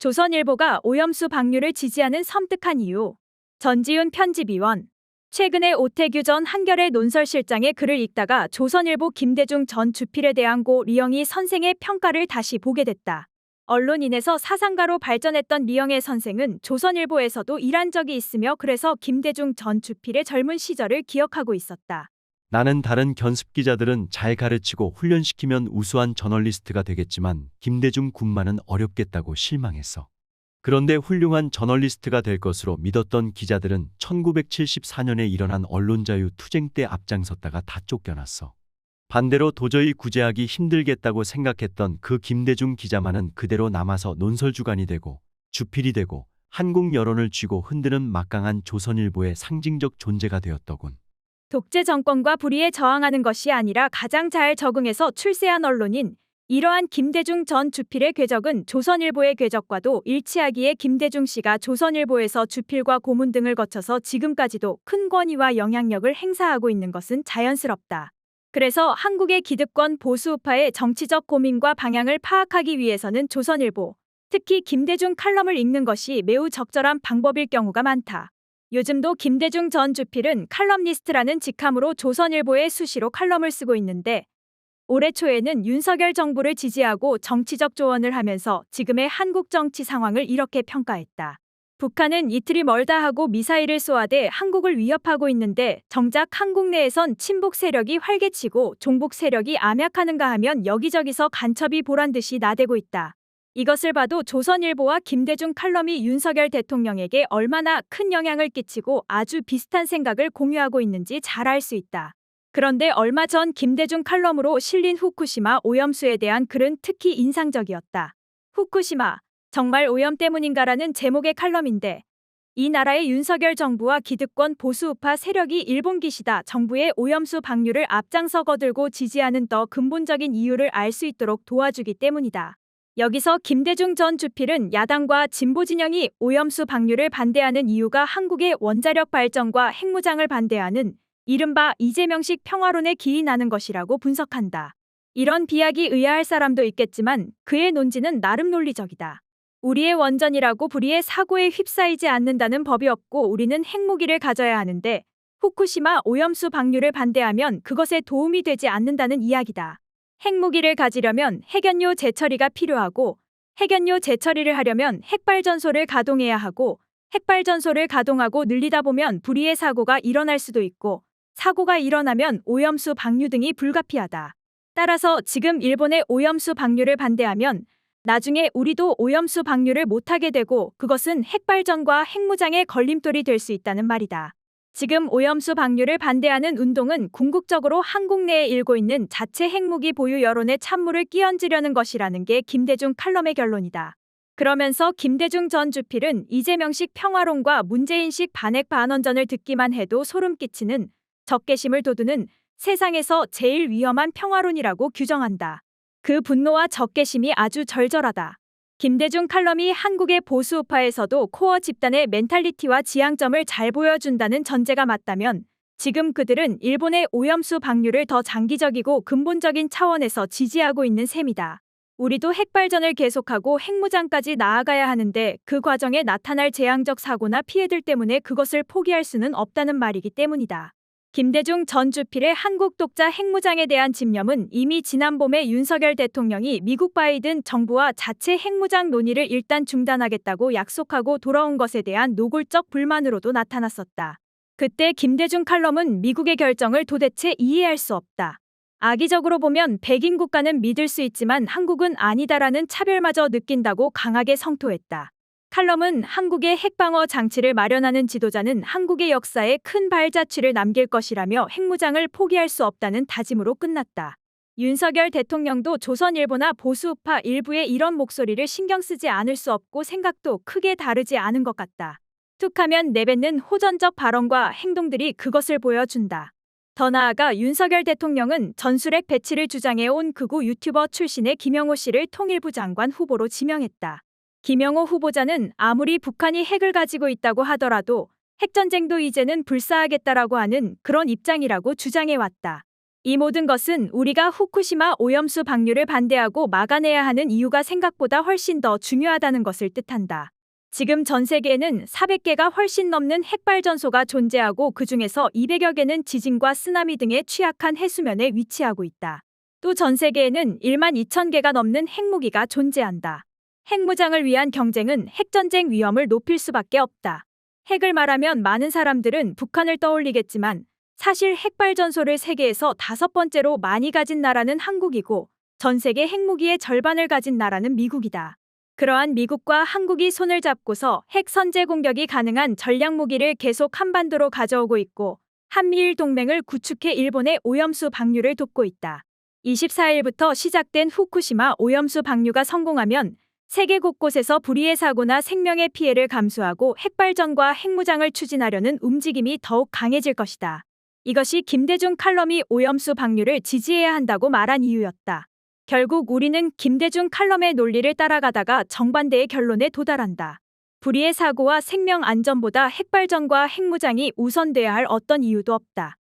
조선일보가 오염수 방류를 지지하는 섬뜩한 이유. 전지훈 편집위원. 최근에 오태규 전 한겨레 논설실장의 글을 읽다가 조선일보 김대중 전 주필에 대한 고 리영희 선생의 평가를 다시 보게 됐다. 언론인에서 사상가로 발전했던 리영애 선생은 조선일보에서도 일한 적이 있으며 그래서 김대중 전 주필의 젊은 시절을 기억하고 있었다. 나는 다른 견습 기자들은 잘 가르치고 훈련시키면 우수한 저널리스트가 되겠지만 김대중 군만은 어렵겠다고 실망했어. 그런데 훌륭한 저널리스트가 될 것으로 믿었던 기자들은 1974년에 일어난 언론자유 투쟁 때 앞장섰다가 다 쫓겨났어. 반대로 도저히 구제하기 힘들겠다고 생각했던 그 김대중 기자만은 그대로 남아서 논설주간이 되고 주필이 되고 한국 여론을 쥐고 흔드는 막강한 조선일보의 상징적 존재가 되었더군. 독재 정권과 불의에 저항하는 것이 아니라 가장 잘 적응해서 출세한 언론인, 이러한 김대중 전 주필의 궤적은 조선일보의 궤적과도 일치하기에 김대중 씨가 조선일보에서 주필과 고문 등을 거쳐서 지금까지도 큰 권위와 영향력을 행사하고 있는 것은 자연스럽다. 그래서 한국의 기득권 보수우파의 정치적 고민과 방향을 파악하기 위해서는 조선일보, 특히 김대중 칼럼을 읽는 것이 매우 적절한 방법일 경우가 많다. 요즘도 김대중 전 주필은 칼럼니스트라는 직함으로 조선일보에 수시로 칼럼을 쓰고 있는데 올해 초에는 윤석열 정부를 지지하고 정치적 조언을 하면서 지금의 한국 정치 상황을 이렇게 평가했다. 북한은 이틀이 멀다 하고 미사일을 쏘아대 한국을 위협하고 있는데 정작 한국 내에선 친북 세력이 활개치고 종북 세력이 암약하는가 하면 여기저기서 간첩이 보란듯이 나대고 있다. 이것을 봐도 조선일보와 김대중 칼럼이 윤석열 대통령에게 얼마나 큰 영향을 끼치고 아주 비슷한 생각을 공유하고 있는지 잘 알 수 있다. 그런데 얼마 전 김대중 칼럼으로 실린 후쿠시마 오염수에 대한 글은 특히 인상적이었다. 후쿠시마, 정말 오염 때문인가라는 제목의 칼럼인데 이 나라의 윤석열 정부와 기득권 보수우파 세력이 일본 기시다 정부의 오염수 방류를 앞장서 거들고 지지하는 더 근본적인 이유를 알 수 있도록 도와주기 때문이다. 여기서 김대중 전 주필은 야당과 진보 진영이 오염수 방류를 반대하는 이유가 한국의 원자력 발전과 핵무장을 반대하는 이른바 이재명식 평화론에 기인하는 것이라고 분석한다. 이런 비약이 의아할 사람도 있겠지만 그의 논지는 나름 논리적이다. 우리의 원전이라고 불의의 사고에 휩싸이지 않는다는 법이 없고 우리는 핵무기를 가져야 하는데 후쿠시마 오염수 방류를 반대하면 그것에 도움이 되지 않는다는 이야기다. 핵무기를 가지려면 핵연료 재처리가 필요하고 핵연료 재처리를 하려면 핵발전소를 가동해야 하고 핵발전소를 가동하고 늘리다 보면 불의의 사고가 일어날 수도 있고 사고가 일어나면 오염수 방류 등이 불가피하다. 따라서 지금 일본의 오염수 방류를 반대하면 나중에 우리도 오염수 방류를 못하게 되고 그것은 핵발전과 핵무장의 걸림돌이 될 수 있다는 말이다. 지금 오염수 방류를 반대하는 운동은 궁극적으로 한국 내에 일고 있는 자체 핵무기 보유 여론의 찬물을 끼얹으려는 것이라는 게 김대중 칼럼의 결론이다. 그러면서 김대중 전 주필은 이재명식 평화론과 문재인식 반핵 반원전을 듣기만 해도 소름 끼치는 적개심을 돋우는 세상에서 제일 위험한 평화론이라고 규정한다. 그 분노와 적개심이 아주 절절하다. 김대중 칼럼이 한국의 보수우파에서도 코어 집단의 멘탈리티와 지향점을 잘 보여준다는 전제가 맞다면 지금 그들은 일본의 오염수 방류를 더 장기적이고 근본적인 차원에서 지지하고 있는 셈이다. 우리도 핵발전을 계속하고 핵무장까지 나아가야 하는데 그 과정에 나타날 재앙적 사고나 피해들 때문에 그것을 포기할 수는 없다는 말이기 때문이다. 김대중 전 주필의 한국 독자 핵무장에 대한 집념은 이미 지난 봄에 윤석열 대통령이 미국 바이든 정부와 자체 핵무장 논의를 일단 중단하겠다고 약속하고 돌아온 것에 대한 노골적 불만으로도 나타났었다. 그때 김대중 칼럼은 미국의 결정을 도대체 이해할 수 없다. 악의적으로 보면 백인 국가는 믿을 수 있지만 한국은 아니다라는 차별마저 느낀다고 강하게 성토했다. 칼럼은 한국의 핵방어 장치를 마련하는 지도자는 한국의 역사에 큰 발자취를 남길 것이라며 핵무장을 포기할 수 없다는 다짐으로 끝났다. 윤석열 대통령도 조선일보나 보수우파 일부의 이런 목소리를 신경 쓰지 않을 수 없고 생각도 크게 다르지 않은 것 같다. 툭하면 내뱉는 호전적 발언과 행동들이 그것을 보여준다. 더 나아가 윤석열 대통령은 전술핵 배치를 주장해온 극우 유튜버 출신의 김영호 씨를 통일부 장관 후보로 지명했다. 김영호 후보자는 아무리 북한이 핵을 가지고 있다고 하더라도 핵전쟁도 이제는 불사하겠다라고 하는 그런 입장이라고 주장해왔다. 이 모든 것은 우리가 후쿠시마 오염수 방류를 반대하고 막아내야 하는 이유가 생각보다 훨씬 더 중요하다는 것을 뜻한다. 지금 전 세계에는 400개가 훨씬 넘는 핵발전소가 존재하고 그중에서 200여 개는 지진과 쓰나미 등의 취약한 해수면에 위치하고 있다. 또 전 세계에는 1만 2천 개가 넘는 핵무기가 존재한다. 핵무장을 위한 경쟁은 핵전쟁 위험을 높일 수밖에 없다. 핵을 말하면 많은 사람들은 북한을 떠올리겠지만 사실 핵발전소를 세계에서 5번째로 많이 가진 나라는 한국이고 전 세계 핵무기의 절반을 가진 나라는 미국이다. 그러한 미국과 한국이 손을 잡고서 핵 선제 공격이 가능한 전략무기를 계속 한반도로 가져오고 있고 한미일 동맹을 구축해 일본의 오염수 방류를 돕고 있다. 24일부터 시작된 후쿠시마 오염수 방류가 성공하면 세계 곳곳에서 불의의 사고나 생명의 피해를 감수하고 핵발전과 핵무장을 추진하려는 움직임이 더욱 강해질 것이다. 이것이 김대중 칼럼이 오염수 방류를 지지해야 한다고 말한 이유였다. 결국 우리는 김대중 칼럼의 논리를 따라가다가 정반대의 결론에 도달한다. 불의의 사고와 생명 안전보다 핵발전과 핵무장이 우선돼야 할 어떤 이유도 없다.